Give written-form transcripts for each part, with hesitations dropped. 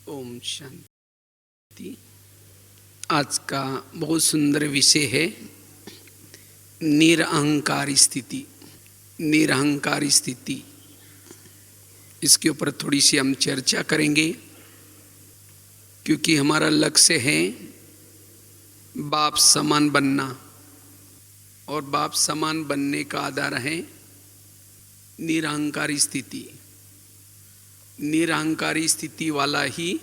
ओम शांति। आज का बहुत सुंदर विषय है निरअहंकारी स्थिति। निरअहंकारी स्थिति, इसके ऊपर थोड़ी सी हम चर्चा करेंगे, क्योंकि हमारा लक्ष्य है बाप समान बनना, और बाप समान बनने का आधार है निरअहंकारी स्थिति। निरअहंकारी स्थिति वाला ही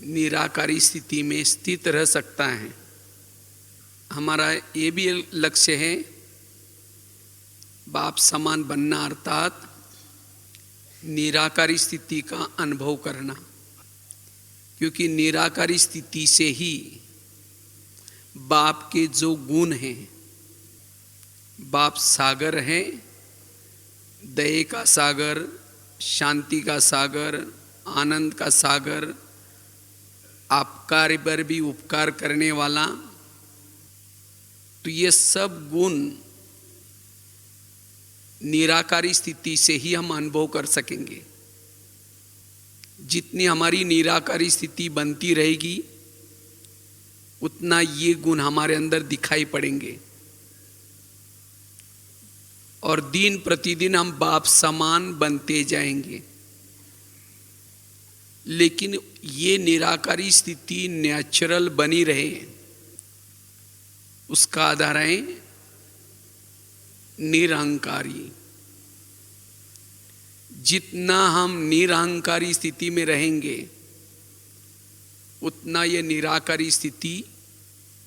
निराकारी स्थिति में स्थित रह सकता है। हमारा ये भी लक्ष्य है बाप समान बनना, अर्थात निराकारी स्थिति का अनुभव करना, क्योंकि निराकारी स्थिति से ही बाप के जो गुण हैं, बाप सागर है, दया का सागर, शांति का सागर, आनंद का सागर, आपकार पर भी उपकार करने वाला, तो ये सब गुण निराकारी स्थिति से ही हम अनुभव कर सकेंगे। जितनी हमारी निराकारी स्थिति बनती रहेगी, उतना ये गुण हमारे अंदर दिखाई पड़ेंगे, और दिन प्रतिदिन हम बाप समान बनते जाएंगे। लेकिन ये निराकारी स्थिति नेचुरल बनी रहे, उसका आधार है निरअहंकारी। जितना हम निरअहंकारी स्थिति में रहेंगे, उतना ये निराकारी स्थिति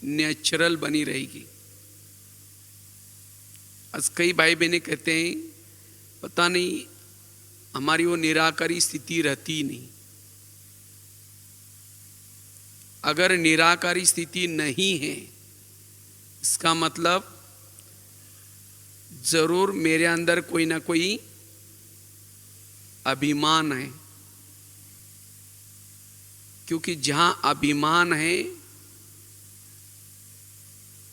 नेचुरल बनी रहेगी। आज कई भाई बहने कहते हैं पता नहीं हमारी वो निराकारी स्थिति रहती ही नहीं। अगर निराकारी स्थिति नहीं है, इसका मतलब जरूर मेरे अंदर कोई ना कोई अभिमान है, क्योंकि जहां अभिमान है,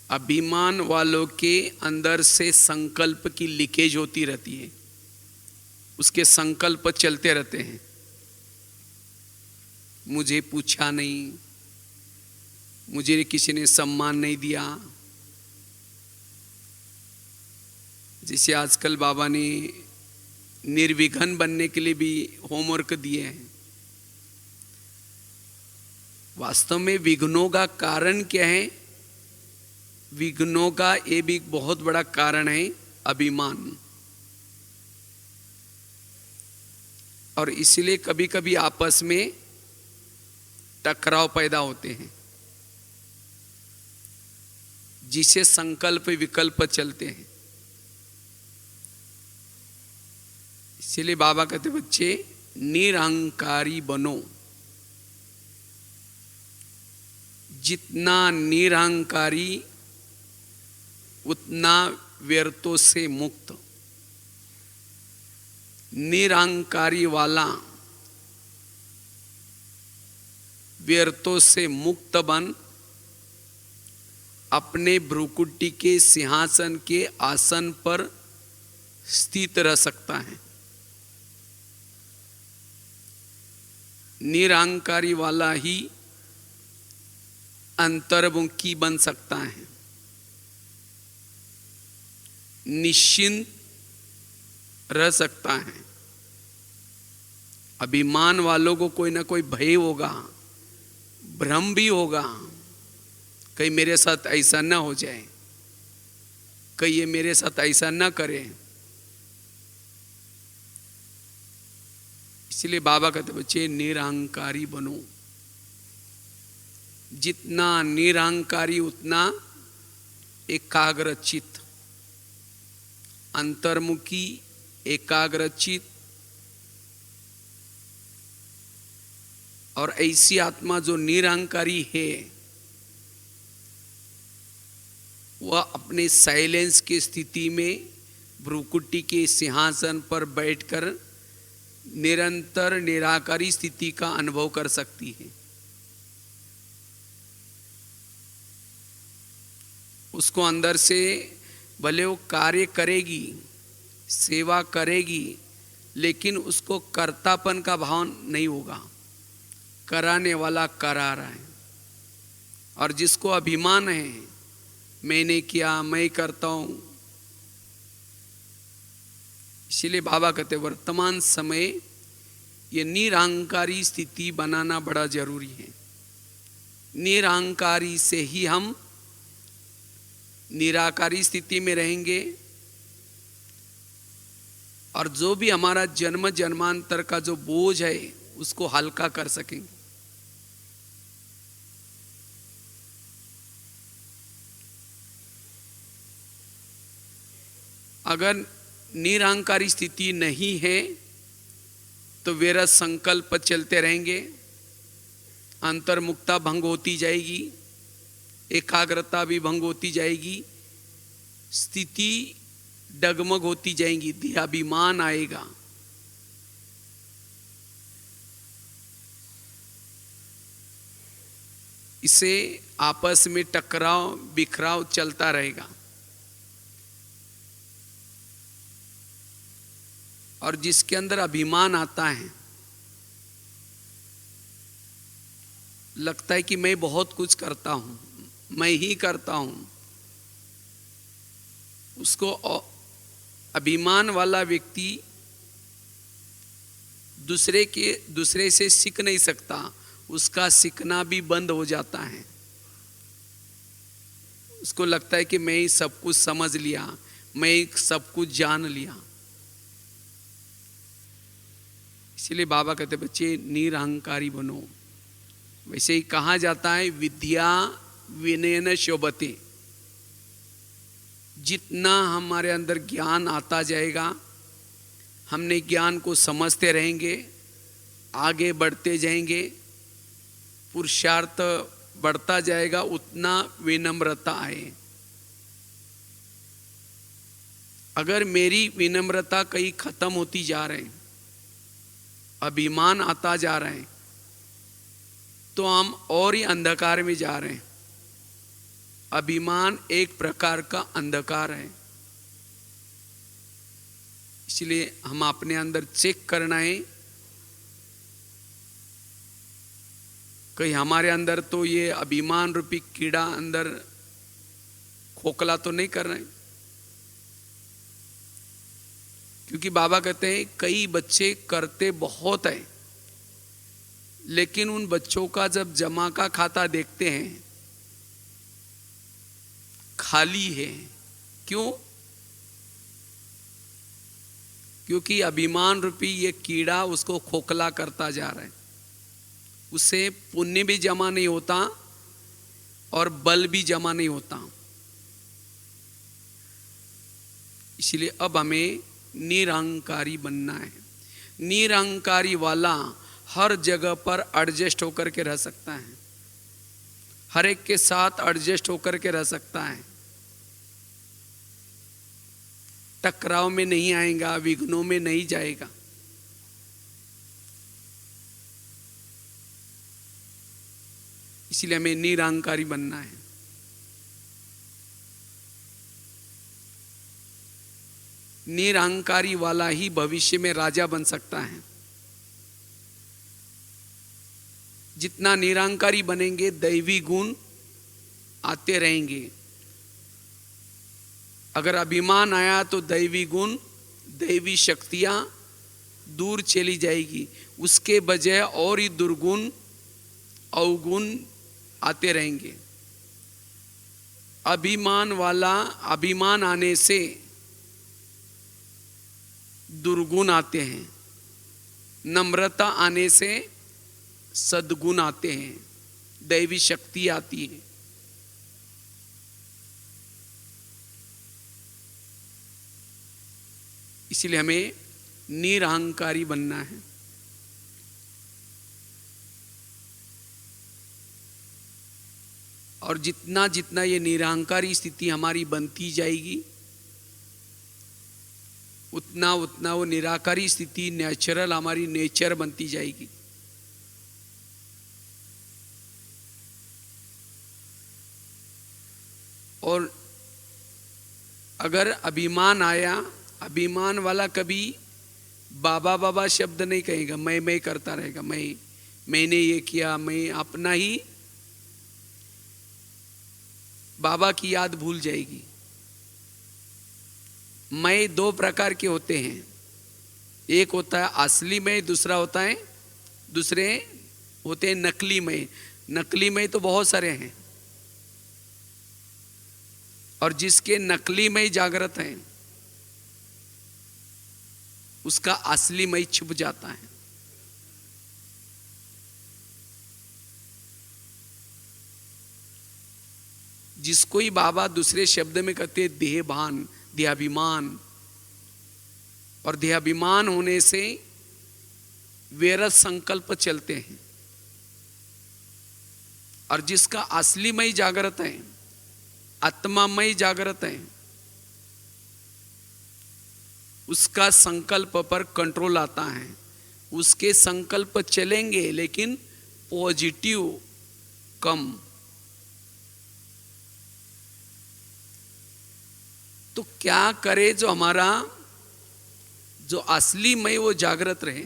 अभिमान वालों के अंदर से संकल्प की लीकेज होती रहती है, उसके संकल्प चलते रहते हैं। मुझे पूछा नहीं, मुझे किसी ने सम्मान नहीं दिया। जैसे आजकल बाबा ने निर्विघ्न बनने के लिए भी होमवर्क दिए हैं। वास्तव में विघ्नों का कारण क्या है? विघ्नों का ये भी बहुत बड़ा कारण है अभिमान, और इसलिए कभी कभी आपस में टकराव पैदा होते हैं, जिसे संकल्प विकल्प चलते हैं। इसलिए बाबा कहते बच्चे निरअहंकारी बनो। जितना निरअहंकारी, उतना व्यर्थों से मुक्त। निरअहंकारी वाला व्यर्थों से मुक्त बन अपने भ्रुकुटी के सिंहासन के आसन पर स्थित रह सकता है। निरअहंकारी वाला ही अंतर्मुखी बन सकता है, निश्चिंत रह सकता है। अभिमान वालों को कोई ना कोई भय होगा, भ्रम भी होगा, कहीं मेरे साथ ऐसा ना हो जाए, कहीं ये मेरे साथ ऐसा ना करे। इसलिए बाबा कहते बच्चे निरअहंकारी बनो। जितना निरअहंकारी, उतना एकाग्रचित, अंतर्मुखी, एकाग्रचित, और ऐसी आत्मा जो निरअहंकारी है, वह अपने साइलेंस की स्थिति में भ्रुकुटी के सिंहासन पर बैठकर निरंतर निराकारी स्थिति का अनुभव कर सकती है। उसको अंदर से भले वो कार्य करेगी, सेवा करेगी, लेकिन उसको कर्तापन का भाव नहीं होगा। कराने वाला करा रहा है। और जिसको अभिमान है, मैंने किया, मैं करता हूं, इसीलिए बाबा कहते वर्तमान समय ये निरहंकारी स्थिति बनाना बड़ा जरूरी है। निरहंकारी से ही हम निराकारी स्थिति में रहेंगे और जो भी हमारा जन्म जन्मांतर का जो बोझ है उसको हल्का कर सकेंगे। अगर निरहंकारी स्थिति नहीं है तो विरत संकल्प चलते रहेंगे, अंतर्मुक्ता भंग होती जाएगी, एकाग्रता भी भंग होती जाएगी, स्थिति डगमग होती जाएगी, देहाभिमान आएगा। इससे आपस में टकराव बिखराव चलता रहेगा। और जिसके अंदर अभिमान आता है, लगता है कि मैं बहुत कुछ करता हूं, मैं ही करता हूं, उसको अभिमान वाला व्यक्ति दूसरे से सीख नहीं सकता, उसका सीखना भी बंद हो जाता है। उसको लगता है कि मैं ही सब कुछ समझ लिया, मैं सब कुछ जान लिया। इसलिए बाबा कहते बच्चे निरहंकारी बनो। वैसे ही कहा जाता है विद्या विनयन शोभते। जितना हमारे अंदर ज्ञान आता जाएगा, हमने ज्ञान को समझते रहेंगे, आगे बढ़ते जाएंगे, पुरुषार्थ बढ़ता जाएगा, उतना विनम्रता आए। अगर मेरी विनम्रता कहीं खत्म होती जा रही है, अभिमान आता जा रहा है, तो हम और ही अंधकार में जा रहे हैं। अभिमान एक प्रकार का अंधकार है। इसलिए हम अपने अंदर चेक करना है, कहीं हमारे अंदर तो ये अभिमान रूपी कीड़ा अंदर खोखला तो नहीं कर रहे हैं। क्योंकि बाबा कहते हैं कई बच्चे करते बहुत है, लेकिन उन बच्चों का जब जमा का खाता देखते हैं खाली है। क्यों? क्योंकि अभिमान रूपी ये कीड़ा उसको खोखला करता जा रहा है। उससे पुण्य भी जमा नहीं होता और बल भी जमा नहीं होता। इसलिए अब हमें निरहंकारी बनना है। निरहंकारी वाला हर जगह पर एडजस्ट होकर के रह सकता है, हर एक के साथ एडजस्ट होकर के रह सकता है, टकराव में नहीं आएगा, विघ्नों में नहीं जाएगा। इसलिए हमें निरहंकारी बनना है। निरहंकारी वाला ही भविष्य में राजा बन सकता है। जितना निरहंकारी बनेंगे दैवी गुण आते रहेंगे। अगर अभिमान आया तो दैवी गुण, दैवी शक्तियां दूर चली जाएगी, उसके बजाय और ही दुर्गुण अवगुण आते रहेंगे। अभिमान आने से दुर्गुण आते हैं, नम्रता आने से सद्गुण आते हैं, दैवी शक्ति आती है। इसलिए हमें निरहंकारी बनना है। और जितना जितना ये निरहंकारी स्थिति हमारी बनती जाएगी, उतना उतना वो निराकारी स्थिति नेचुरल हमारी नेचर बनती जाएगी। और अगर अभिमान आया, अभिमान वाला कभी बाबा बाबा शब्द नहीं कहेगा, मैं करता रहेगा, मैंने ये किया, मैं अपना ही, बाबा की याद भूल जाएगी। मैं दो प्रकार के होते हैं, एक होता है असली मैं, दूसरे होते हैं नकली मैं। नकली मैं तो बहुत सारे हैं, और जिसके नकली मैं जागृत है उसका असली मैं छुप जाता है। जिसको ही बाबा दूसरे शब्द में कहते हैं देहभान, देहाभिमान, और देहाभिमान होने से व्यर्थ संकल्प चलते हैं। और जिसका असली मय जागृत है, आत्मामय जागृत है, उसका संकल्प पर कंट्रोल आता है। उसके संकल्प चलेंगे लेकिन पॉजिटिव कम। तो क्या करे जो हमारा जो असली मय वो जागृत रहे।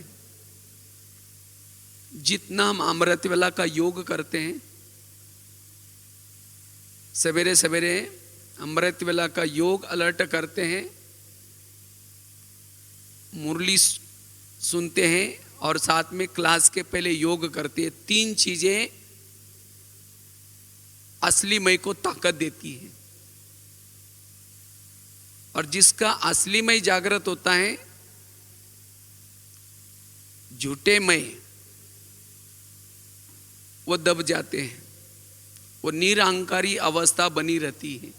जितना हम अमृत वेला का योग करते हैं, सवेरे सवेरे अमृत वेला का योग अलर्ट करते हैं, मुरली सुनते हैं और साथ में क्लास के पहले योग करते हैं, तीन चीजें असली मय को ताकत देती है। और जिसका असली मय जागृत होता है, झूठे मय वो दब जाते हैं, वो निरहंकारी अवस्था बनी रहती है।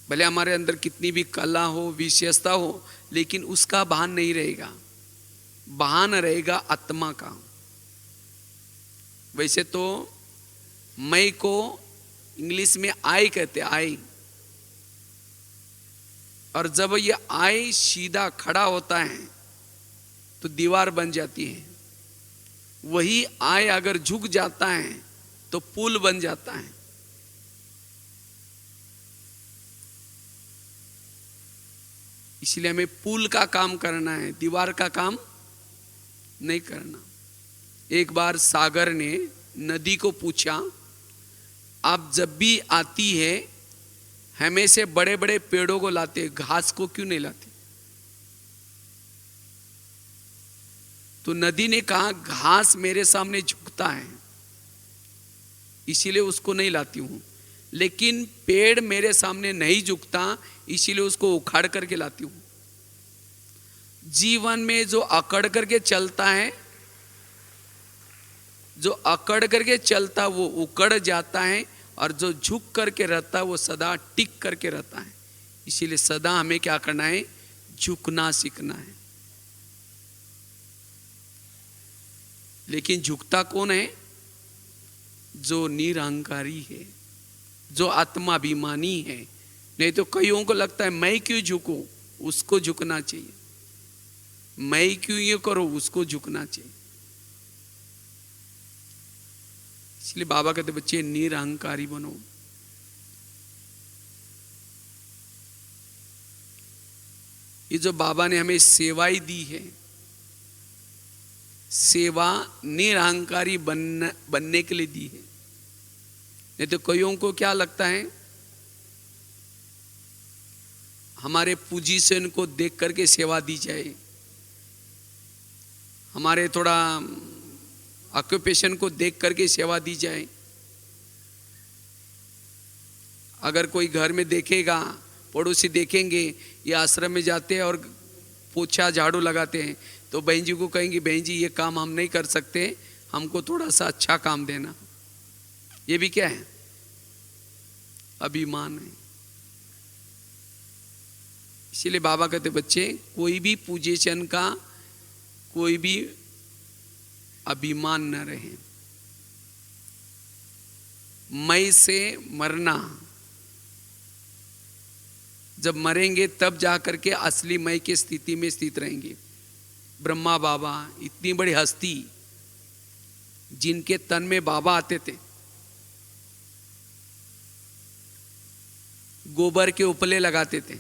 भले हमारे अंदर कितनी भी कला हो, विशेषता हो, लेकिन उसका भान नहीं रहेगा, भान रहेगा आत्मा का। वैसे तो मैं को इंग्लिश में आई कहते, आई, और जब ये आई सीधा खड़ा होता है तो दीवार बन जाती है। वही आय अगर झुक जाता है तो पुल बन जाता है। इसलिए हमें पुल का काम करना है, दीवार का काम नहीं करना। एक बार सागर ने नदी को पूछा, आप जब भी आती है हमें से बड़े बड़े पेड़ों को लाते, घास को क्यों नहीं लाते? तो नदी ने कहा, घास मेरे सामने झुकता है इसीलिए उसको नहीं लाती हूं, लेकिन पेड़ मेरे सामने नहीं झुकता इसीलिए उसको उखाड़ करके लाती हूं। जीवन में जो अकड़ करके चलता है, जो अकड़ करके चलता वो उकड़ जाता है, और जो झुक करके रहता है वो सदा टिक करके रहता है। इसीलिए सदा हमें क्या करना है? झुकना सीखना है। लेकिन झुकता कौन है? जो निरहंकारी है, जो आत्माभिमानी है। नहीं तो कईयों को लगता है मैं क्यों झुकूं, उसको झुकना चाहिए। मैं क्यों ये करो, उसको झुकना चाहिए। इसलिए बाबा कहते बच्चे निरहंकारी बनो। ये जो बाबा ने हमें सेवाएं दी है, सेवा निरहंकारी बनने के लिए दी है। नहीं तो कईयों को क्या लगता है, हमारे पोजीशन को देख करके सेवा दी जाए, हमारे थोड़ा ऑक्यूपेशन को देख करके सेवा दी जाए। अगर कोई घर में देखेगा, पड़ोसी देखेंगे ये आश्रम में जाते हैं और पोछा झाड़ू लगाते हैं, तो बहन जी को कहेंगे बहन जी ये काम हम नहीं कर सकते, हमको थोड़ा सा अच्छा काम देना। ये भी क्या है? अभिमान है। इसीलिए बाबा कहते बच्चे कोई भी पोजीशन का कोई भी अभिमान न रहे। मैं से मरना, जब मरेंगे तब जाकर के असली मैं की स्थिति में स्थित रहेंगे। ब्रह्मा बाबा इतनी बड़ी हस्ती, जिनके तन में बाबा आते थे, गोबर के उपले लगाते थे।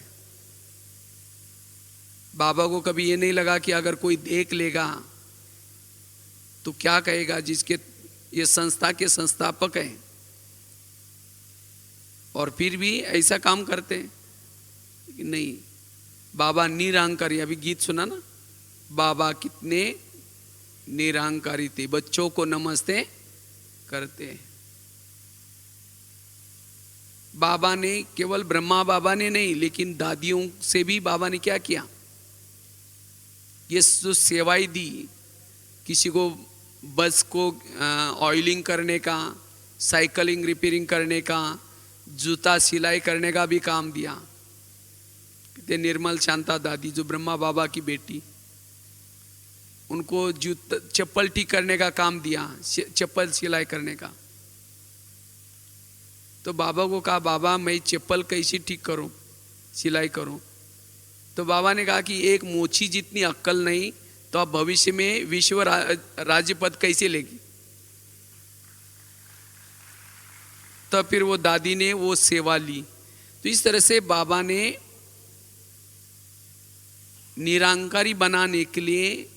बाबा को कभी ये नहीं लगा कि अगर कोई देख लेगा तो क्या कहेगा जिसके ये संस्था के संस्थापक हैं और फिर भी ऐसा काम करते हैं? नहीं, बाबा निरहंकारी, अभी गीत सुना ना, बाबा कितने निरहंकारी थे, बच्चों को नमस्ते करते। बाबा ने केवल ब्रह्मा बाबा ने नहीं, लेकिन दादियों से भी बाबा ने क्या किया, ये जो सेवाएं दी, किसी को बस को ऑयलिंग करने का, साइकिलिंग रिपेयरिंग करने का, जूता सिलाई करने का भी काम दिया। निर्मल शांता दादी जो ब्रह्मा बाबा की बेटी, उनको जूता चप्पल ठीक करने का काम दिया, चप्पल सिलाई करने का। तो बाबा को कहा, बाबा मैं चप्पल कैसी ठीक करूं, सिलाई करूं? तो बाबा ने कहा कि एक मोची जितनी अक्कल नहीं तो आप भविष्य में विश्व राज्य पद कैसे लेगी? तो फिर वो दादी ने वो सेवा ली। तो इस तरह से बाबा ने निरंकारी बनाने के लिए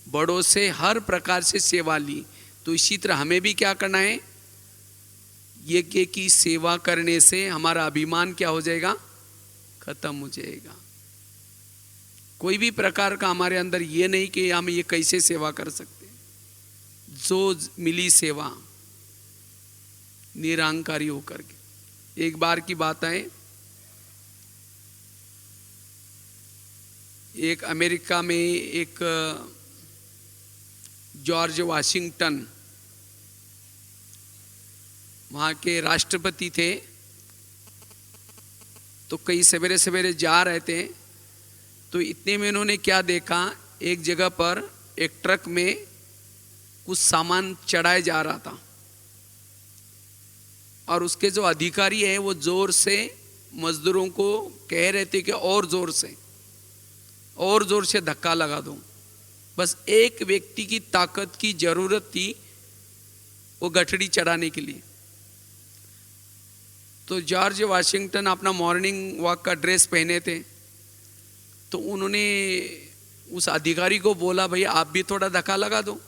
बड़ों से हर प्रकार से सेवा ली। तो इसी तरह हमें भी क्या करना है, यज्ञ की सेवा करने से हमारा अभिमान क्या हो जाएगा, खत्म हो जाएगा। कोई भी प्रकार का हमारे अंदर ये नहीं कि हम ये कैसे सेवा कर सकते, जो मिली सेवा निरंकारी होकर के। एक बार की बात है, एक अमेरिका में एक जॉर्ज वाशिंगटन वहाँ के राष्ट्रपति थे। तो कई सवेरे सवेरे जा रहे थे, तो इतने में उन्होंने क्या देखा, एक जगह पर एक ट्रक में कुछ सामान चढ़ाया जा रहा था और उसके जो अधिकारी हैं वो जोर से मजदूरों को कह रहे थे कि और जोर से धक्का लगा दो। बस एक व्यक्ति की ताकत की जरूरत थी वो गठड़ी चढ़ाने के लिए। तो जॉर्ज वाशिंगटन अपना मॉर्निंग वॉक का ड्रेस पहने थे, तो उन्होंने उस अधिकारी को बोला, भाई आप भी थोड़ा धक्का लगा दो।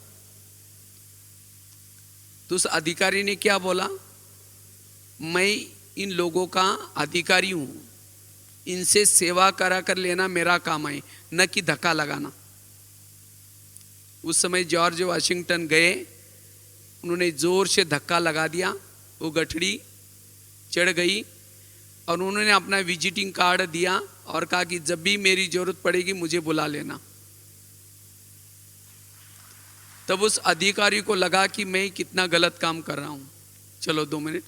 तो उस अधिकारी ने क्या बोला, मैं इन लोगों का अधिकारी हूं, इनसे सेवा करा कर लेना मेरा काम है, न कि धक्का लगाना। उस समय जॉर्ज वाशिंगटन गए, उन्होंने जोर से धक्का लगा दिया, वो गठड़ी चढ़ गई और उन्होंने अपना विजिटिंग कार्ड दिया और कहा कि जब भी मेरी जरूरत पड़ेगी मुझे बुला लेना। तब उस अधिकारी को लगा कि मैं कितना गलत काम कर रहा हूं। चलो 2 मिनट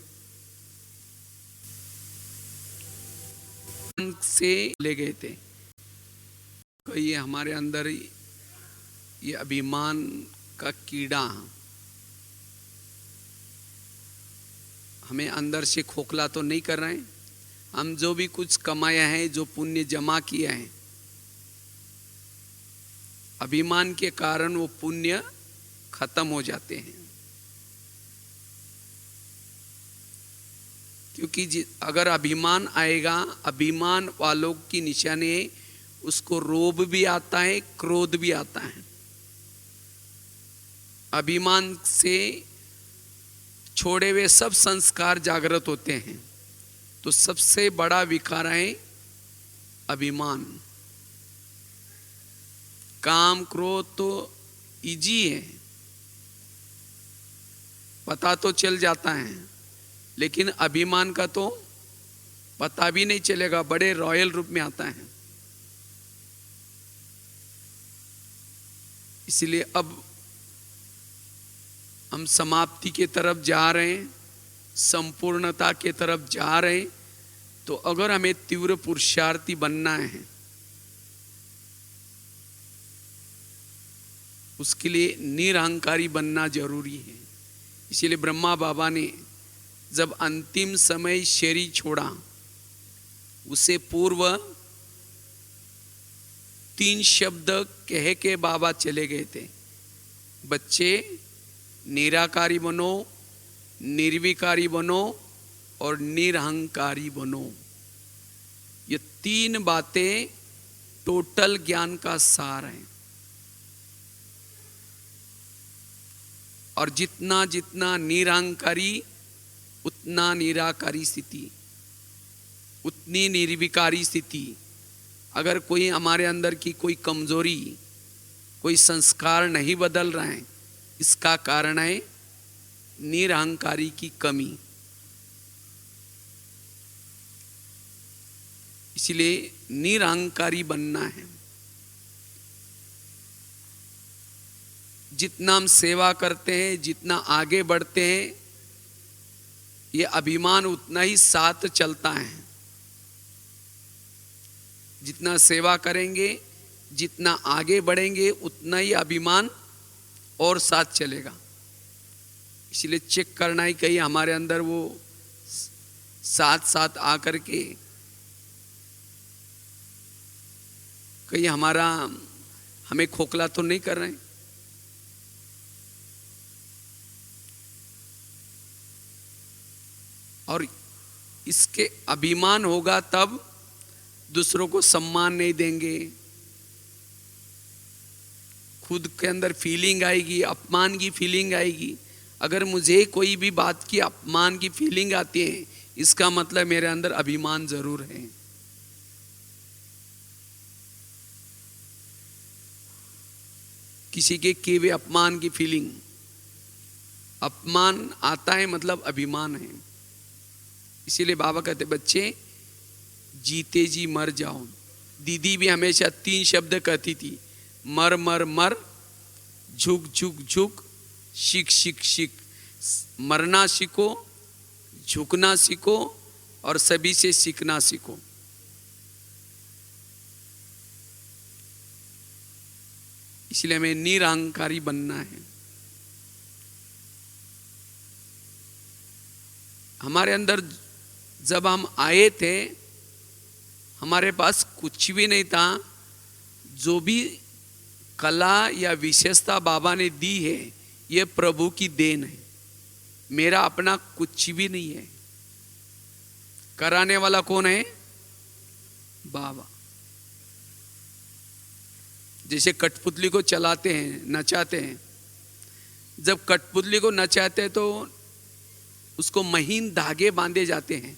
से ले गए थे। तो ये हमारे अंदर ये अभिमान का कीड़ा हमें अंदर से खोखला तो नहीं कर रहे हैं। हम जो भी कुछ कमाया है, जो पुण्य जमा किया है, अभिमान के कारण वो पुण्य खत्म हो जाते हैं। क्योंकि अगर अभिमान आएगा, अभिमान वालों की निशानी है, उसको रोब भी आता है, क्रोध भी आता है। अभिमान से छोड़े हुए सब संस्कार जागृत होते हैं। तो सबसे बड़ा विकार है अभिमान। काम क्रोध तो इजी है, पता तो चल जाता है, लेकिन अभिमान का तो पता भी नहीं चलेगा, बड़े रॉयल रूप में आता है। इसलिए अब हम समाप्ति के तरफ जा रहे हैं, संपूर्णता के तरफ जा रहे हैं। तो अगर हमें तीव्र पुरुषार्थी बनना है, उसके लिए निरहंकारी बनना जरूरी है। इसीलिए ब्रह्मा बाबा ने जब अंतिम समय शरीर छोड़ा, उससे पूर्व 3 शब्द कह के बाबा चले गए थे, बच्चे निराकारी बनो, निर्विकारी बनो और निरहंकारी बनो। ये 3 बातें टोटल ज्ञान का सार है। और जितना जितना निरहंकारी उतना निराकारी स्थिति, उतनी निर्विकारी स्थिति। अगर कोई हमारे अंदर की कोई कमजोरी, कोई संस्कार नहीं बदल रहे हैं, इसका कारण है निरहंकारी की कमी। इसलिए निरहंकारी बनना है। जितना हम सेवा करते हैं, जितना आगे बढ़ते हैं, ये अभिमान उतना ही साथ चलता है। जितना सेवा करेंगे, जितना आगे बढ़ेंगे, उतना ही अभिमान और साथ चलेगा। इसलिए चेक करना ही कहीं हमारे अंदर वो साथ साथ आकर के कहीं हमें खोखला तो नहीं कर रहे हैं। और इसके अभिमान होगा तब दूसरों को सम्मान नहीं देंगे, खुद के अंदर फीलिंग आएगी, अपमान की फीलिंग आएगी। अगर मुझे कोई भी बात की अपमान की फीलिंग आती है, इसका मतलब मेरे अंदर अभिमान जरूर है। किसी के किए हुए अपमान की फीलिंग, अपमान आता है मतलब अभिमान है। इसीलिए बाबा कहते बच्चे जीते जी मर जाओ। दीदी भी हमेशा 3 शब्द कहती थी, मर मर मर, झुक झुक झुक, सीख सीख सीख। मरना सीखो, झुकना सीखो और सभी से सीखना सीखो। इसलिए हमें निरहंकारी बनना है। हमारे अंदर जब हम आए थे, हमारे पास कुछ भी नहीं था। जो भी कला या विशेषता बाबा ने दी है, ये प्रभु की देन है। मेरा अपना कुछ भी नहीं है। कराने वाला कौन है? बाबा। जैसे कठपुतली को चलाते हैं, नचाते हैं। जब कठपुतली को नचाते हैं तो उसको महीन धागे बांधे जाते हैं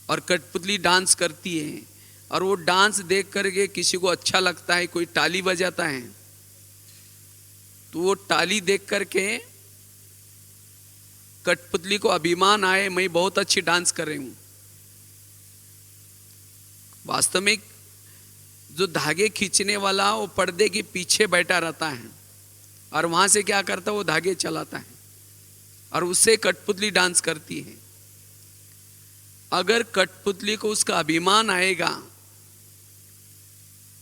और कठपुतली डांस करती है। और वो डांस देख करके किसी को अच्छा लगता है, कोई ताली बजाता है, तो वो ताली देख करके कठपुतली को अभिमान आए, मैं बहुत अच्छी डांस कर रही हूं। वास्तव में जो धागे खींचने वाला वो पर्दे के पीछे बैठा रहता है और वहां से क्या करता है, वो धागे चलाता है और उससे कठपुतली डांस करती है। अगर कठपुतली को उसका अभिमान आएगा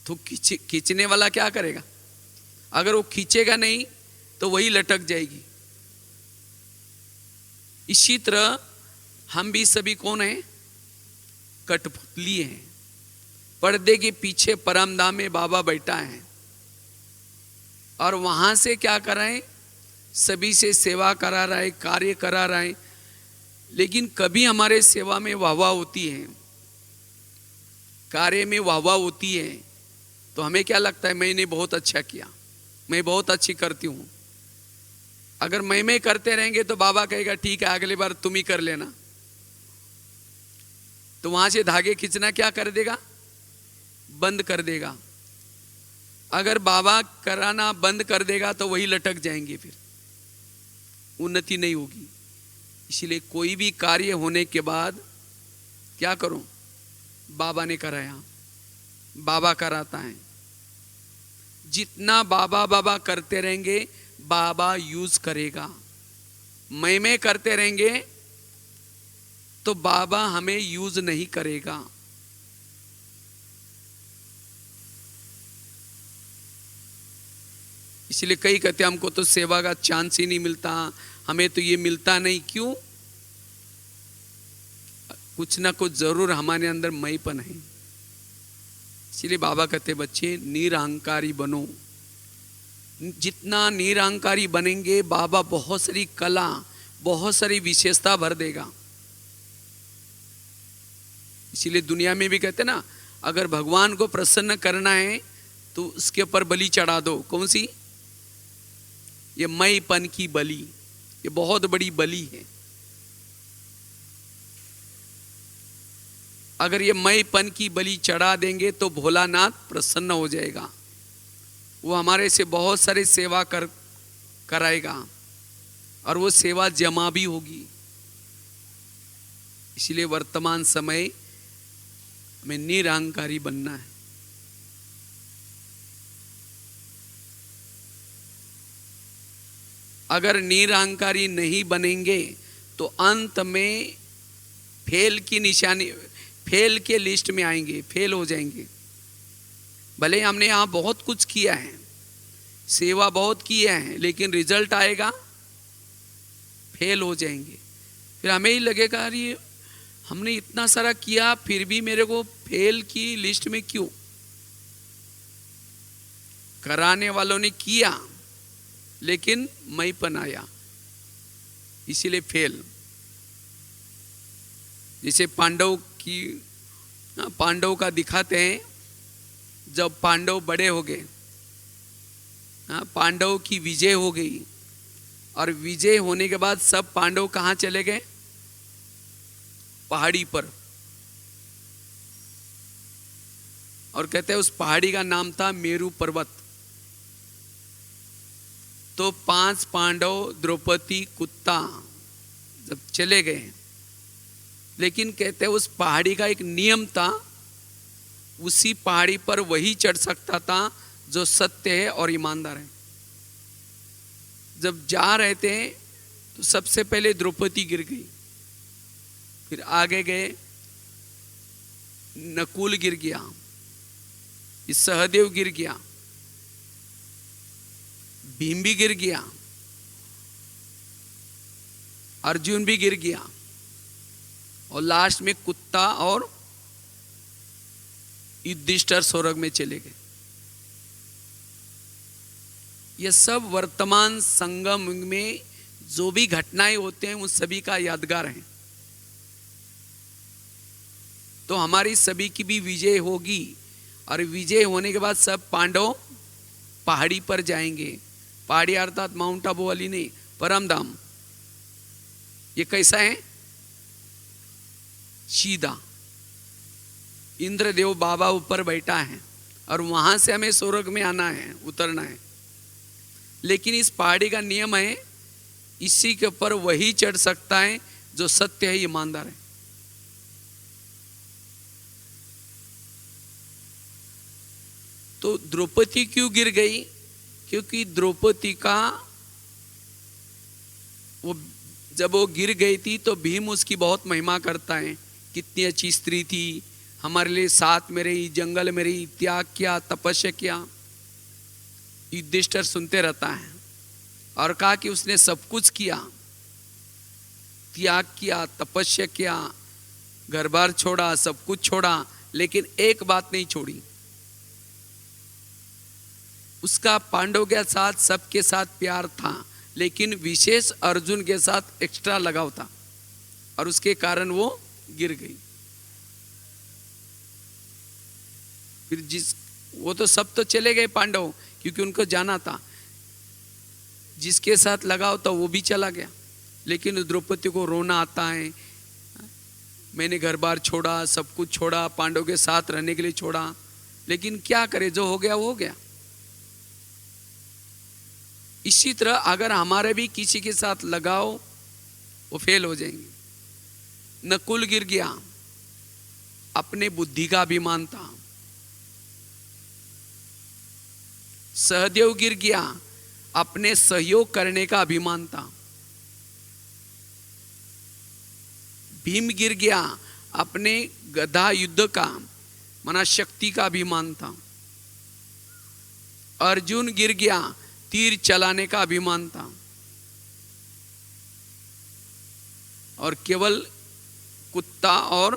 तो खींचने वाला क्या करेगा? अगर वो खींचेगा नहीं तो वही लटक जाएगी। इसी तरह हम भी सभी कौन हैं? कठपुतली हैं। पर्दे के पीछे परमधाम में बाबा बैठा है और वहां से क्या कर रहे हैं? सभी से सेवा करा रहा है, कार्य करा रहा है। लेकिन कभी हमारे सेवा में वाहवाह होती है, कार्य में वाहवाह होती है, तो हमें क्या लगता है? मैंने बहुत अच्छा किया, मैं बहुत अच्छी करती हूँ। अगर मैं करते रहेंगे तो बाबा कहेगा ठीक है, अगली बार तुम ही कर लेना। तो वहां से धागे खींचना क्या कर देगा? बंद कर देगा। अगर बाबा कराना बंद कर देगा तो वही लटक जाएंगे, फिर उन्नति नहीं होगी। इसलिए कोई भी कार्य होने के बाद क्या करो? बाबा ने कराया, बाबा कराता है। जितना बाबा बाबा करते रहेंगे, बाबा यूज करेगा। मैं करते रहेंगे तो बाबा हमें यूज नहीं करेगा। इसलिए कई कहते हैं हमको तो सेवा का चांस ही नहीं मिलता, हमें तो ये मिलता नहीं। क्यों? कुछ ना कुछ जरूर हमारे अंदर मैंपन है। इसलिए बाबा कहते बच्चे निरहंकारी बनो। जितना निरहंकारी बनेंगे, बाबा बहुत सारी कला, बहुत सारी विशेषता भर देगा। इसीलिए दुनिया में भी कहते ना, अगर भगवान को प्रसन्न करना है तो उसके ऊपर बलि चढ़ा दो। कौन सी? ये मैंपन की बलि, ये बहुत बड़ी बलि है। अगर ये मैंपन की बलि चढ़ा देंगे तो भोलानाथ प्रसन्न हो जाएगा, वो हमारे से बहुत सारे सेवा कराएगा और वो सेवा जमा भी होगी। इसलिए वर्तमान समय में निरहंकारी बनना है। अगर निरहंकारी नहीं बनेंगे तो अंत में फेल की निशानी, फेल के लिस्ट में आएंगे, फेल हो जाएंगे। भले हमने यहाँ बहुत कुछ किया है, सेवा बहुत किया है, लेकिन रिजल्ट आएगा फेल हो जाएंगे। फिर हमें ही लगेगा अरे हमने इतना सारा किया फिर भी मेरे को फेल की लिस्ट में क्यों। कराने वालों ने किया लेकिन मैंपन आया, इसीलिए फेल। जैसे पांडव का दिखाते हैं, जब पांडव बड़े हो गए, पांडव की विजय हो गई और विजय होने के बाद सब पांडव कहाँ चले गए? पहाड़ी पर। और कहते हैं उस पहाड़ी का नाम था मेरू पर्वत। तो 5 पांडव, द्रौपदी, कुत्ता जब चले गए, लेकिन कहते हैं उस पहाड़ी का एक नियम था, उसी पहाड़ी पर वही चढ़ सकता था जो सत्य है और ईमानदार है। जब जा रहे थे तो सबसे पहले द्रौपदी गिर गई, फिर आगे गए नकुल गिर गया, सहदेव गिर गया, भीम भी गिर गया, अर्जुन भी गिर गया, और लास्ट में कुत्ता और युधिष्ठिर स्वर्ग में चले गए। ये सब वर्तमान संगम में जो भी घटनाएं होते हैं उन सभी का यादगार है। तो हमारी सभी की भी विजय होगी और विजय होने के बाद सब पांडव पहाड़ी पर जाएंगे। पहाड़ी अर्थात माउंट आबू वाली नहीं, परम धाम। ये कैसा है? सीधा इंद्रदेव बाबा ऊपर बैठा है और वहां से हमें स्वर्ग में आना है, उतरना है। लेकिन इस पहाड़ी का नियम है, इसी के ऊपर वही चढ़ सकता है जो सत्य है, ईमानदार है। तो द्रौपदी क्यों गिर गई? क्योंकि द्रौपदी का जब वो गिर गई थी तो भीम उसकी बहुत महिमा करता है, कितनी अच्छी स्त्री थी, हमारे लिए साथ में रही, जंगल में रही, त्याग किया, तपस्या किया। युधिष्ठिर सुनते रहता है और कहा कि उसने सब कुछ किया, त्याग किया, तपस्या किया, घर बार छोड़ा, सब कुछ छोड़ा, लेकिन एक बात नहीं छोड़ी, उसका पांडव के साथ सबके साथ प्यार था, लेकिन विशेष अर्जुन के साथ एक्स्ट्रा लगाव था और उसके कारण वो गिर गई। फिर वो तो सब तो चले गए पांडव, क्योंकि उनको जाना था, जिसके साथ लगाव था वो भी चला गया। लेकिन द्रौपदी को रोना आता है, मैंने घर बार छोड़ा, सब कुछ छोड़ा, पांडव के साथ रहने के लिए छोड़ा, लेकिन क्या करे, जो हो गया वो हो गया। इसी तरह अगर हमारे भी किसी के साथ लगाओ, वो फेल हो जाएंगे। नकुल गिर गया, अपने बुद्धि का अभिमान था। सहदेव गिर गया, अपने सहयोग करने का अभिमान था। भीम गिर गया, अपने गदा युद्ध का मना शक्ति का अभिमान था। अर्जुन गिर गया, तीर चलाने का अभिमान था। और केवल कुत्ता और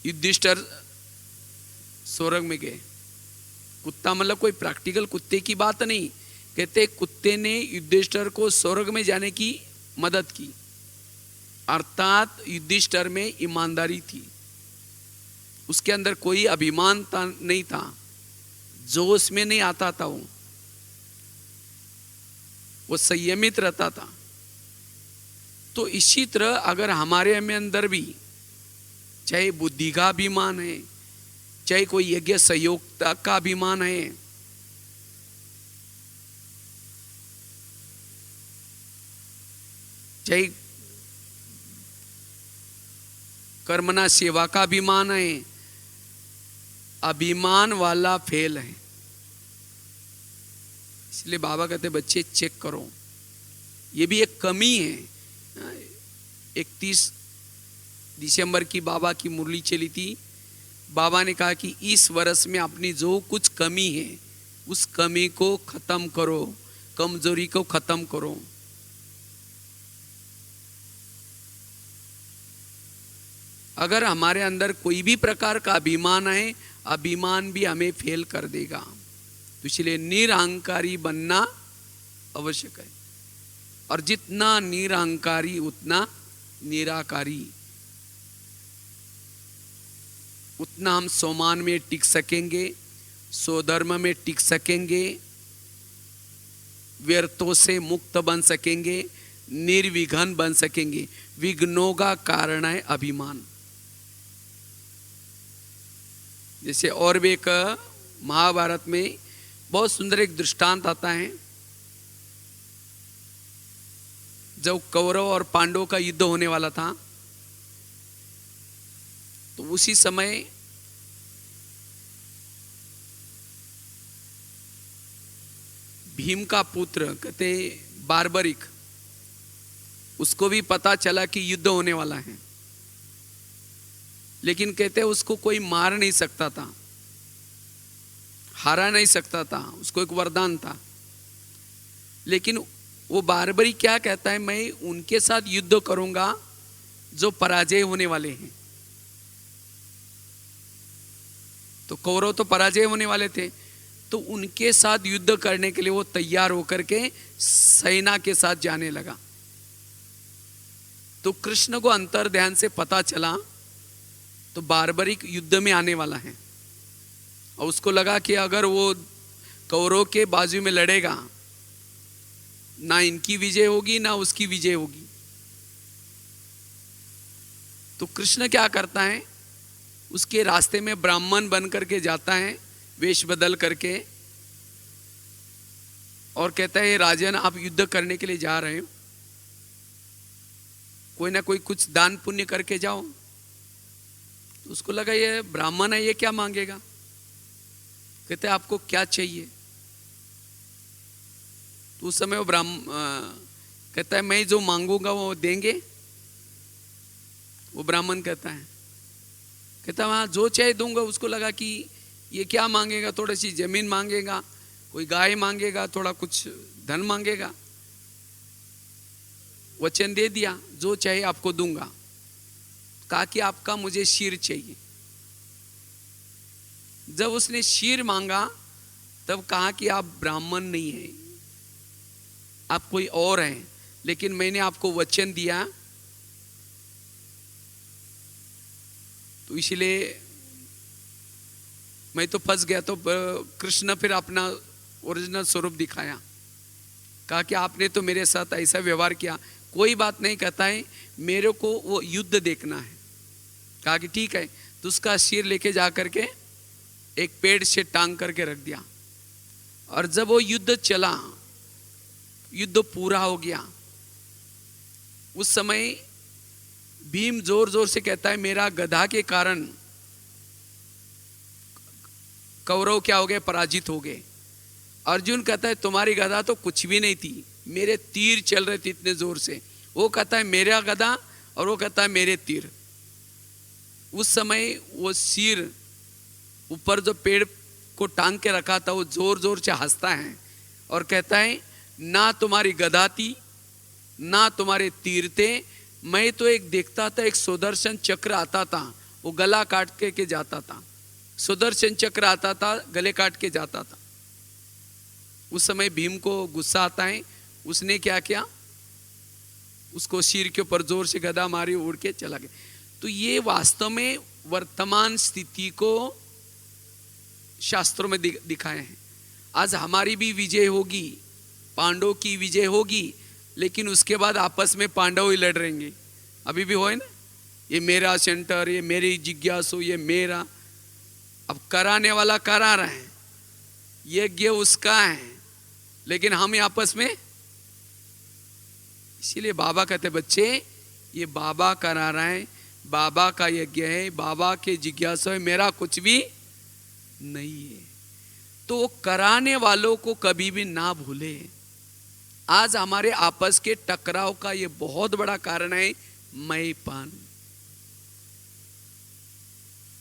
युधिष्ठिर स्वर्ग में गए। कुत्ता मतलब कोई प्रैक्टिकल कुत्ते की बात नहीं, कहते कुत्ते ने युधिष्ठिर को स्वर्ग में जाने की मदद की, अर्थात युधिष्ठिर में ईमानदारी थी, उसके अंदर कोई अभिमान नहीं था, जोश में नहीं आता था वो। वो संयमित रहता था। तो इसी तरह अगर हमारे में अंदर भी चाहे बुद्धि का अभिमान है, चाहे कोई यज्ञ सहयोगता का अभिमान है, चाहे कर्मना सेवा का अभिमान है, अभिमान वाला फेल है। इसलिए बाबा कहते बच्चे चेक करो, ये भी एक कमी है। 31 दिसंबर की बाबा की मुरली चली थी। बाबा ने कहा कि इस वर्ष में अपनी जो कुछ कमी है उस कमी को खत्म करो, कमजोरी को खत्म करो। अगर हमारे अंदर कोई भी प्रकार का अभिमान है, अभिमान भी हमें फेल कर देगा। तो इसलिए निरहंकारी बनना आवश्यक है। और जितना निरहंकारी उतना निराकारी, उतना हम सोमान में टिक सकेंगे, स्वधर्म में टिक सकेंगे, व्यर्थों से मुक्त बन सकेंगे, निर्विघ्न बन सकेंगे। विघ्नों का कारण है अभिमान। जैसे और भी एक महाभारत में बहुत सुंदर एक दृष्टांत आता है। जब कौरव और पांडवों का युद्ध होने वाला था, तो उसी समय भीम का पुत्र कहते बार्बरिक, उसको भी पता चला कि युद्ध होने वाला है, लेकिन कहते उसको कोई मार नहीं सकता था, हरा नहीं सकता था, उसको एक वरदान था। लेकिन वो बार्बरी क्या कहता है, मैं उनके साथ युद्ध करूंगा जो पराजय होने वाले हैं। तो कौरव तो पराजय होने वाले थे, तो उनके साथ युद्ध करने के लिए वो तैयार होकर के सेना के साथ जाने लगा। तो कृष्ण को अंतर ध्यान से पता चला तो बार्बरिक युद्ध में आने वाला है, और उसको लगा कि अगर वो कौरव के बाजू में लड़ेगा, ना इनकी विजय होगी ना उसकी विजय होगी। तो कृष्ण क्या करता है, उसके रास्ते में ब्राह्मण बन करके जाता है, वेश बदल करके, और कहता है राजन आप युद्ध करने के लिए जा रहे हो, कोई ना कोई कुछ दान पुण्य करके जाओ। तो उसको लगा ये ब्राह्मण है, ये क्या मांगेगा। कहते आपको क्या चाहिए। तो उस समय वो कहता है मैं जो मांगूंगा वो देंगे। वो ब्राह्मण कहता है हाँ जो चाहिए दूंगा। उसको लगा कि ये क्या मांगेगा, थोड़ी सी जमीन मांगेगा, कोई गाय मांगेगा, थोड़ा कुछ धन मांगेगा। वचन दे दिया जो चाहिए आपको दूंगा। कहा कि आपका मुझे शीर चाहिए। जब उसने शीर मांगा तब कहा कि आप ब्राह्मण नहीं हैं, आप कोई और हैं, लेकिन मैंने आपको वचन दिया, तो इसलिए मैं तो फंस गया। तो कृष्ण फिर अपना ओरिजिनल स्वरूप दिखाया, कहा कि आपने तो मेरे साथ ऐसा व्यवहार किया, कोई बात नहीं। कहता है मेरे को वो युद्ध देखना है। कहा कि ठीक है। तो उसका शीर लेके जा करके एक पेड़ से टांग करके रख दिया, और जब वो युद्ध चला, युद्ध पूरा हो गया, उस समय भीम जोर जोर से कहता है मेरा गधा के कारण कौरव क्या हो गए, पराजित हो गए। अर्जुन कहता है तुम्हारी गधा तो कुछ भी नहीं थी, मेरे तीर चल रहे थे इतने जोर से। वो कहता है मेरा गधा, और वो कहता है मेरे तीर। उस समय वो सिर ऊपर जो पेड़ को टांग के रखा था, वो जोर जोर से हंसता है और कहता है ना तुम्हारी गदा थी ना तुम्हारे तीर थे, मैं तो एक देखता था, एक सुदर्शन चक्र आता था, वो गला काट के जाता था। सुदर्शन चक्र आता था, गले काट के जाता था। उस समय भीम को गुस्सा आता है। उसने क्या किया, उसको सिर के ऊपर जोर से गदा मारी, उड़ के चला गया। तो ये वास्तव में वर्तमान स्थिति को शास्त्रों में दिखाए हैं। आज हमारी भी विजय होगी पांडवों की विजय होगी, लेकिन उसके बाद आपस में पांडव ही लड़ रहेंगे। अभी भी हो ना, ये मेरा सेंटर, ये मेरी जिज्ञासु, ये मेरा। अब कराने वाला करा रहा है, यज्ञ उसका है, लेकिन हम आपस में। इसीलिए बाबा कहते बच्चे, ये बाबा करा रहा है, बाबा का यज्ञ है, बाबा के जिज्ञासा है, मेरा कुछ भी नहीं है। तो कराने वालों को कभी भी ना भूले। आज हमारे आपस के टकराव का ये बहुत बड़ा कारण है मैंपन।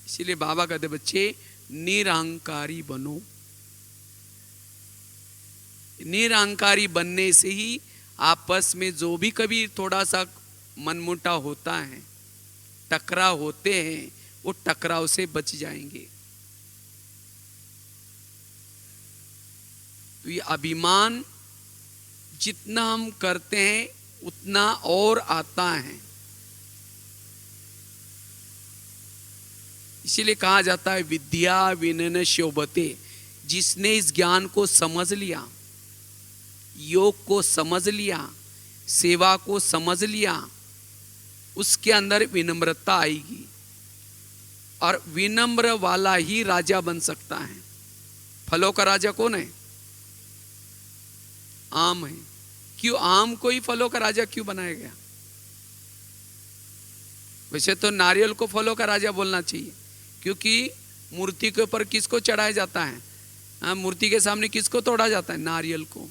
इसीलिए बाबा कहते बच्चे निरहंकारी बनो। निरहंकारी बनने से ही आपस में जो भी कभी थोड़ा सा मनमुटाव होता है, टकराव होते हैं, वो टकराव से बच जाएंगे। तो ये अभिमान जितना हम करते हैं उतना और आता है। इसीलिए कहा जाता है विद्या विनयन शोभते। जिसने इस ज्ञान को समझ लिया, योग को समझ लिया, सेवा को समझ लिया, उसके अंदर विनम्रता आएगी, और विनम्र वाला ही राजा बन सकता है। फलों का राजा कौन है? आम है। क्यों आम को ही फलों का राजा क्यों बनाया गया? वैसे तो नारियल को फलों का राजा बोलना चाहिए, क्योंकि मूर्ति के ऊपर किसको चढ़ाया जाता है? हाँ, मूर्ति के सामने किसको तोड़ा जाता है? नारियल को।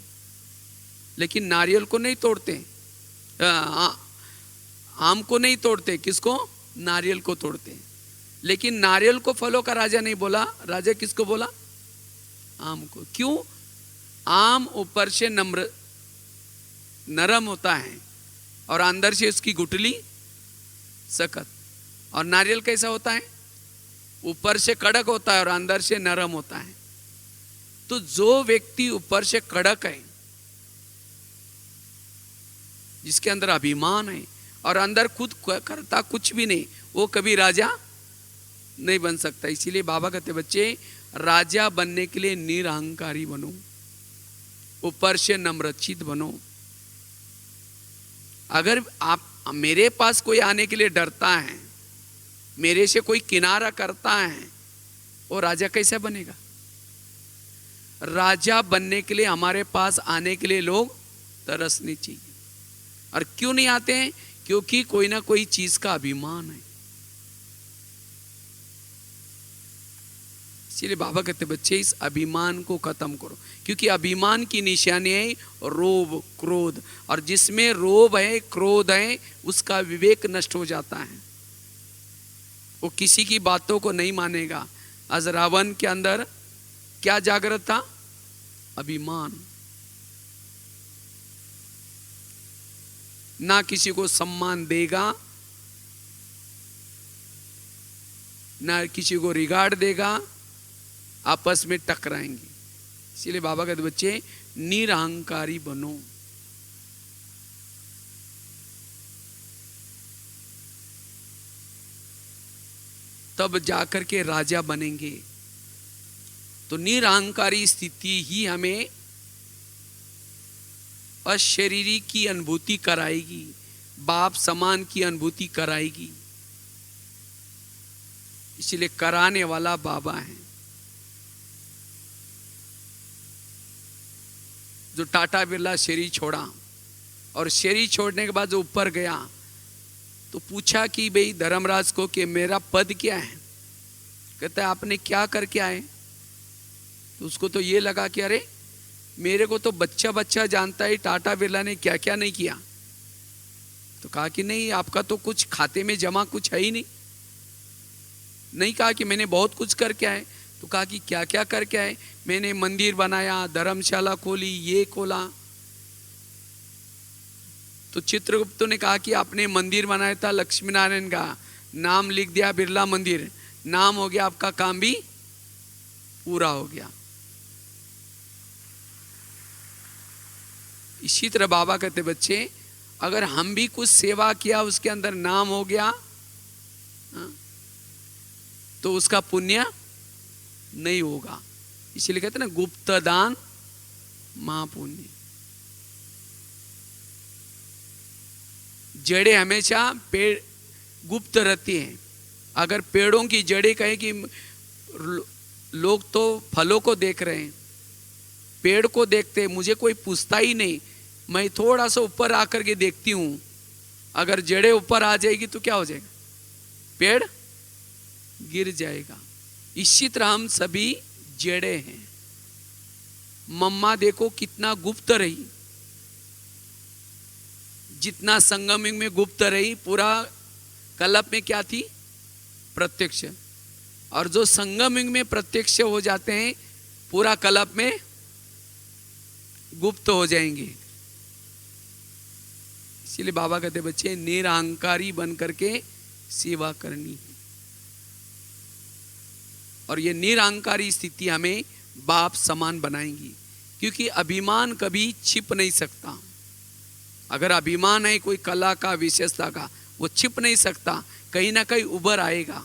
लेकिन नारियल को नहीं तोड़ते, आम को नहीं तोड़ते, किसको? नारियल को तोड़ते। लेकिन नारियल को फलों का राजा नहीं बोला, राजा किसको बोला? आम को। क्यों? आम ऊपर से नरम होता है और अंदर से उसकी गुठली सख्त। और नारियल कैसा होता है? ऊपर से कड़क होता है और अंदर से नरम होता है। तो जो व्यक्ति ऊपर से कड़क है, जिसके अंदर अभिमान है और अंदर खुद करता कुछ भी नहीं, वो कभी राजा नहीं बन सकता। इसीलिए बाबा कहते बच्चे राजा बनने के लिए निरहंकारी बनो, ऊपर से नम्रचित बनो। अगर आप मेरे पास कोई आने के लिए डरता है, मेरे से कोई किनारा करता है, वो राजा कैसे बनेगा? राजा बनने के लिए हमारे पास आने के लिए लोग तरसने चाहिए। और क्यों नहीं आते हैं? क्योंकि कोई ना कोई चीज का अभिमान है। इसीलिए बाबा कहते बच्चे इस अभिमान को खत्म करो, क्योंकि अभिमान की निशानी है रोब, क्रोध। और जिसमें रोब है, क्रोध है, उसका विवेक नष्ट हो जाता है। वो किसी की बातों को नहीं मानेगा। आज रावण के अंदर क्या जागृत था? अभिमान। ना किसी को सम्मान देगा, ना किसी को रिगार्ड देगा, आपस में टकराएंगे। इसीलिए बाबा कहते बच्चे निरहंकारी बनो। तब जाकर के राजा बनेंगे। तो निरहंकारी स्थिति ही हमें अशरीरी की अनुभूति कराएगी, बाप समान की अनुभूति कराएगी। इसलिए कराने वाला बाबा है। जो टाटा बिरला शरीर छोड़ा, और शरीर छोड़ने के बाद जो ऊपर गया, तो पूछा कि भाई धर्मराज को कि मेरा पद क्या है? कहता है आपने क्या करके आए? तो उसको तो ये लगा कि अरे मेरे को तो बच्चा बच्चा जानता है टाटा बिरला ने क्या क्या नहीं किया। तो कहा कि नहीं, आपका तो कुछ खाते में जमा कुछ है ही नहीं। नहीं कहा कि मैंने बहुत कुछ करके आए। तो कहा कि क्या क्या करके आए? मैंने मंदिर बनाया, धर्मशाला खोली, ये खोला। तो चित्रगुप्त ने कहा कि आपने मंदिर बनाया था लक्ष्मी नारायण का, नाम लिख दिया बिरला मंदिर, नाम हो गया, आपका काम भी पूरा हो गया। इसी तरह बाबा कहते बच्चे अगर हम भी कुछ सेवा किया, उसके अंदर नाम हो गया, तो उसका पुण्य नहीं होगा। इसलिए कहते ना गुप्त दान महापुण्य। जड़ें हमेशा पेड़ गुप्त रहती हैं। अगर पेड़ों की जड़ें कहें कि लोग तो फलों को देख रहे हैं, पेड़ को देखते हैं, मुझे कोई पूछता ही नहीं, मैं थोड़ा सा ऊपर आकर के देखती हूँ, अगर जड़ें ऊपर आ जाएगी तो क्या हो जाएगा? पेड़ गिर जाएगा। इसी तरह हम सभी जड़ें हैं। मम्मा देखो कितना गुप्त रही, जितना संगम में गुप्त रही, पूरा कल्प में क्या थी? प्रत्यक्ष। और जो संगम में प्रत्यक्ष हो जाते हैं, पूरा कल्प में गुप्त हो जाएंगे। इसलिए बाबा कहते बच्चे निरहंकारी बन करके सेवा करनी है। और ये निरहंकारी स्थिति हमें बाप समान बनाएंगी, क्योंकि अभिमान कभी छिप नहीं सकता। अगर अभिमान है कोई कला का, विशेषता का, वो छिप नहीं सकता, कहीं ना कहीं उभर आएगा,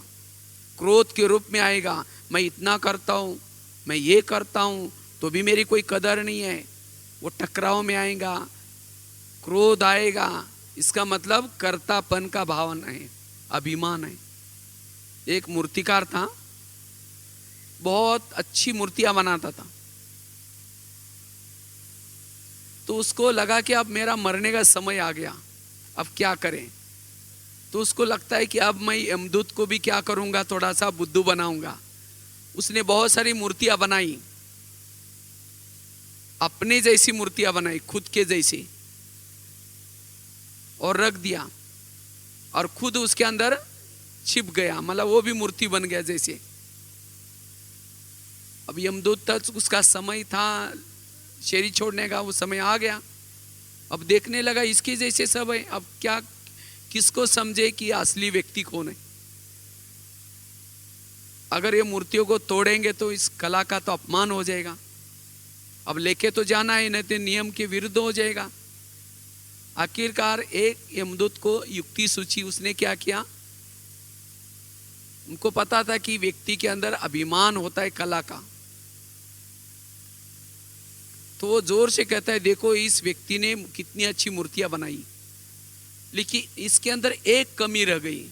क्रोध के रूप में आएगा। मैं इतना करता हूँ, मैं ये करता हूँ, तो भी मेरी कोई कदर नहीं है, वो टकराव में आएगा, क्रोध आएगा। इसका मतलब कर्तापन का भावना है, अभिमान है। एक मूर्तिकार था, बहुत अच्छी मूर्तियां बनाता था। तो उसको लगा कि अब मेरा मरने का समय आ गया, अब क्या करें। तो उसको लगता है कि अब मैं यमदूत को भी क्या करूंगा, थोड़ा सा बुद्धू बनाऊंगा। उसने बहुत सारी मूर्तियां बनाई, अपने जैसी मूर्तियां बनाई, खुद के जैसी, और रख दिया, और खुद उसके अंदर छिप गया, मतलब वो भी मूर्ति बन गया जैसे। अब यमदूत तक उसका समय था शरीर छोड़ने का, वो समय आ गया। अब देखने लगा इसके जैसे सब है, अब क्या, किसको समझे कि असली व्यक्ति कौन है। अगर ये मूर्तियों को तोड़ेंगे तो इस कला का तो अपमान हो जाएगा, अब लेके तो जाना है, नहीं तो नियम के विरुद्ध हो जाएगा। आखिरकार एक यमदूत को युक्ति सूची, उसने क्या किया, उनको पता था कि व्यक्ति के अंदर अभिमान होता है कला का, तो वो जोर से कहता है देखो इस व्यक्ति ने कितनी अच्छी मूर्तियां बनाई, लेकिन इसके अंदर एक कमी रह गई।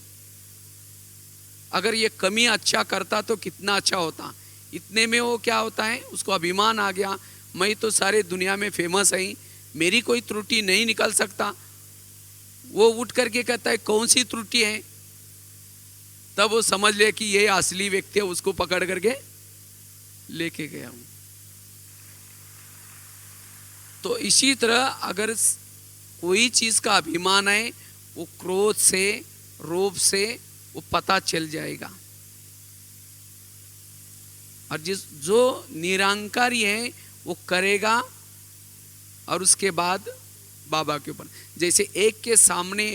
अगर ये कमी अच्छा करता तो कितना अच्छा होता। इतने में वो क्या होता है, उसको अभिमान आ गया, मैं तो सारे दुनिया में फेमस है, मेरी कोई त्रुटि नहीं निकल सकता। वो उठ करके कहता है कौन सी त्रुटि है, तब वो समझ ले कि ये असली व्यक्ति है, उसको पकड़ करके लेके गया हूं। तो इसी तरह अगर कोई चीज का अभिमान है, वो क्रोध से, रोब से वो पता चल जाएगा। और जो निरंकारी है वो करेगा, और उसके बाद बाबा के ऊपर, जैसे एक के सामने,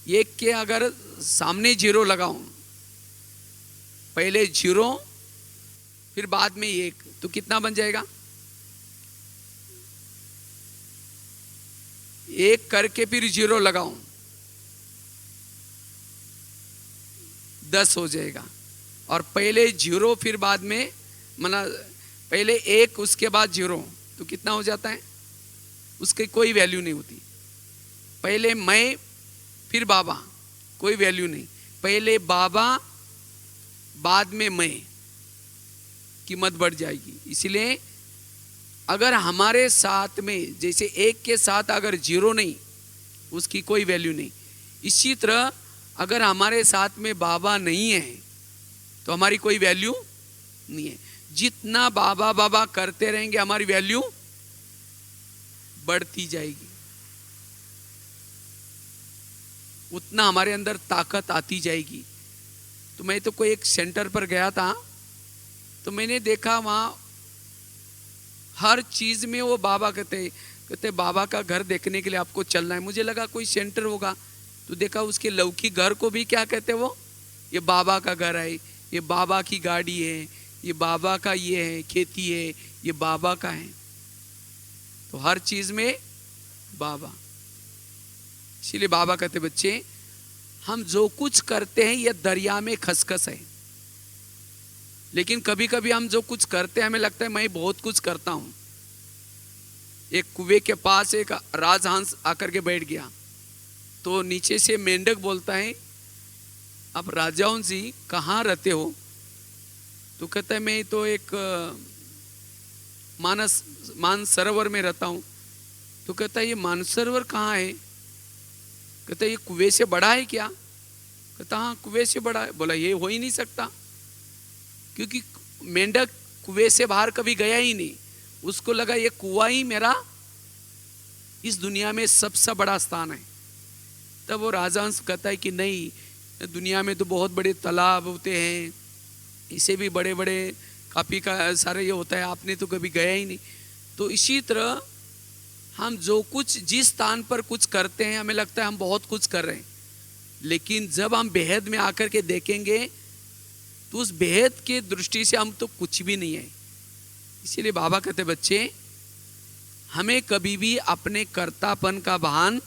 एक के अगर सामने जीरो लगाऊं, पहले जीरो फिर बाद में एक, तो कितना बन जाएगा? एक करके फिर जीरो लगाऊं, 10 हो जाएगा। और पहले जीरो फिर बाद में, माना पहले एक उसके बाद जीरो, तो कितना हो जाता है? उसकी कोई वैल्यू नहीं होती। पहले मैं फिर बाबा, कोई वैल्यू नहीं। पहले बाबा बाद में मैं, कीमत बढ़ जाएगी। इसलिए अगर हमारे साथ में, जैसे एक के साथ अगर जीरो नहीं, उसकी कोई वैल्यू नहीं, इसी तरह अगर हमारे साथ में बाबा नहीं है तो हमारी कोई वैल्यू नहीं है। जितना बाबा बाबा करते रहेंगे हमारी वैल्यू बढ़ती जाएगी, उतना हमारे अंदर ताकत आती जाएगी। तो मैं तो कोई एक सेंटर पर गया था, तो मैंने देखा वहाँ हर चीज में वो बाबा कहते बाबा का घर देखने के लिए आपको चलना है। मुझे लगा कोई सेंटर होगा, तो देखा उसके लौकिक घर को भी क्या कहते, वो ये बाबा का घर है, ये बाबा की गाड़ी है, ये बाबा का ये है, खेती है, ये बाबा का है। तो हर चीज में बाबा। इसीलिए बाबा कहते बच्चे हम जो कुछ करते हैं ये दरिया में खसखस है, लेकिन कभी कभी हम जो कुछ करते हैं हमें लगता है मैं बहुत कुछ करता हूं। एक कुएं के पास एक राजहंस आकर के बैठ गया, तो नीचे से मेंढक बोलता है, आप राजाओं जी कहाँ रहते हो? तो कहता है मैं तो एक मानसरोवर में रहता हूँ। तो कहता है ये मानसरोवर कहाँ है? कहता है ये कुएं से बड़ा है क्या? कहता हाँ कुएं से बड़ा है। बोला ये हो ही नहीं सकता, क्योंकि मेंढक कुएं से बाहर कभी गया ही नहीं। उसको लगा ये कुआं ही मेरा इस दुनिया में सबसे बड़ा स्थान है। तब वो राजहंस कहता है कि नहीं, दुनिया में तो बहुत बड़े तालाब होते हैं, इसे भी बड़े बड़े काफ़ी का सारे ये होता है, आपने तो कभी गया ही नहीं। तो इसी तरह हम जो कुछ जिस स्थान पर कुछ करते हैं हमें लगता है हम बहुत कुछ कर रहे हैं, लेकिन जब हम बेहद में आकर के देखेंगे तो उस बेहद के दृष्टि से हम तो कुछ भी नहीं है। इसीलिए बाबा कहते बच्चे हमें कभी भी अपने कर्तापन का भान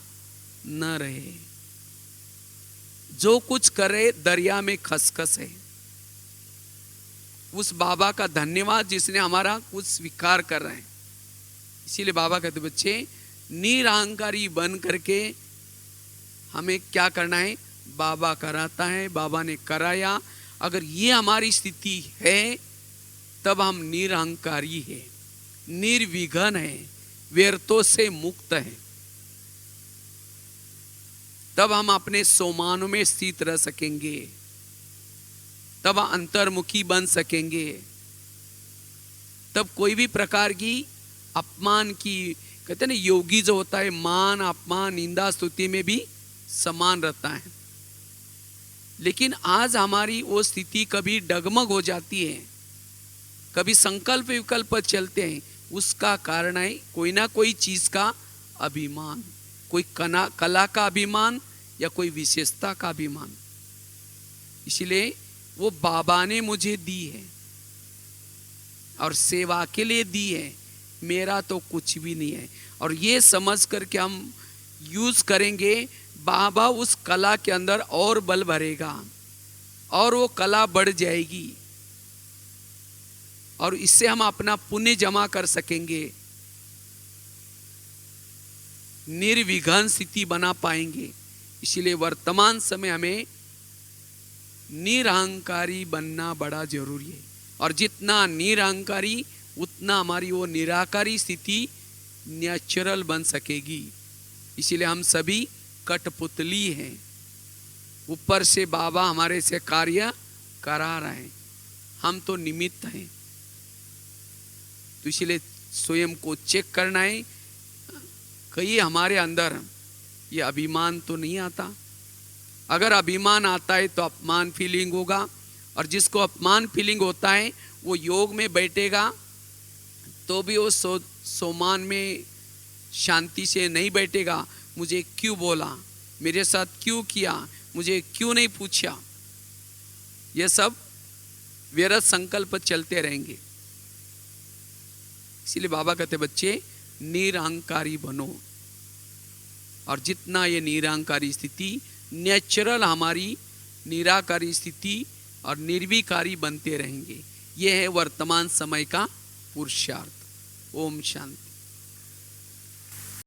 न रहे। जो कुछ करे दरिया में खसखस है। उस बाबा का धन्यवाद जिसने हमारा कुछ स्वीकार कर रहे हैं। इसीलिए बाबा कहते बच्चे निरहंकारी बन करके हमें क्या करना है? बाबा कराता है, बाबा ने कराया। अगर ये हमारी स्थिति है तब हम निरहंकारी है, निर्विघ्न है, व्यर्थों से मुक्त है। तब हम अपने सोमानों में स्थित रह सकेंगे, तब अंतर्मुखी बन सकेंगे। तब कोई भी प्रकार की अपमान की, कहते हैं ना योगी जो होता है मान अपमान निंदा स्तुति में भी समान रहता है। लेकिन आज हमारी वो स्थिति कभी डगमग हो जाती है, कभी संकल्प विकल्प चलते हैं। उसका कारण है कोई ना कोई चीज का अभिमान, कोई कला का अभिमान या कोई विशेषता का अभिमान। इसलिए वो बाबा ने मुझे दी है और सेवा के लिए दी है, मेरा तो कुछ भी नहीं है। और ये समझ करके हम यूज करेंगे, बाबा उस कला के अंदर और बल भरेगा और वो कला बढ़ जाएगी और इससे हम अपना पुण्य जमा कर सकेंगे, निर्विघ्न स्थिति बना पाएंगे। इसलिए वर्तमान समय हमें निरहंकारी बनना बड़ा जरूरी है। और जितना निरहंकारी उतना हमारी वो निराकारी स्थिति नेचुरल बन सकेगी। इसीलिए हम सभी कठपुतली हैं, ऊपर से बाबा हमारे से कार्य करा रहे हैं, हम तो निमित्त हैं। तो इसलिए स्वयं को चेक करना है, कहीं हमारे अंदर ये अभिमान तो नहीं आता। अगर अभिमान आता है तो अपमान फीलिंग होगा, और जिसको अपमान फीलिंग होता है वो योग में बैठेगा तो भी वो सोमान में शांति से नहीं बैठेगा। मुझे क्यों बोला, मेरे साथ क्यों किया, मुझे क्यों नहीं पूछा, ये सब व्यर्थ संकल्प चलते रहेंगे। इसलिए बाबा कहते बच्चे निरहंकारी बनो, और जितना ये निरहंकारी स्थिति नेचुरल हमारी निराकारी स्थिति और निर्विकारी बनते रहेंगे। ये है वर्तमान समय का पुरुषार्थ। ओम शांति।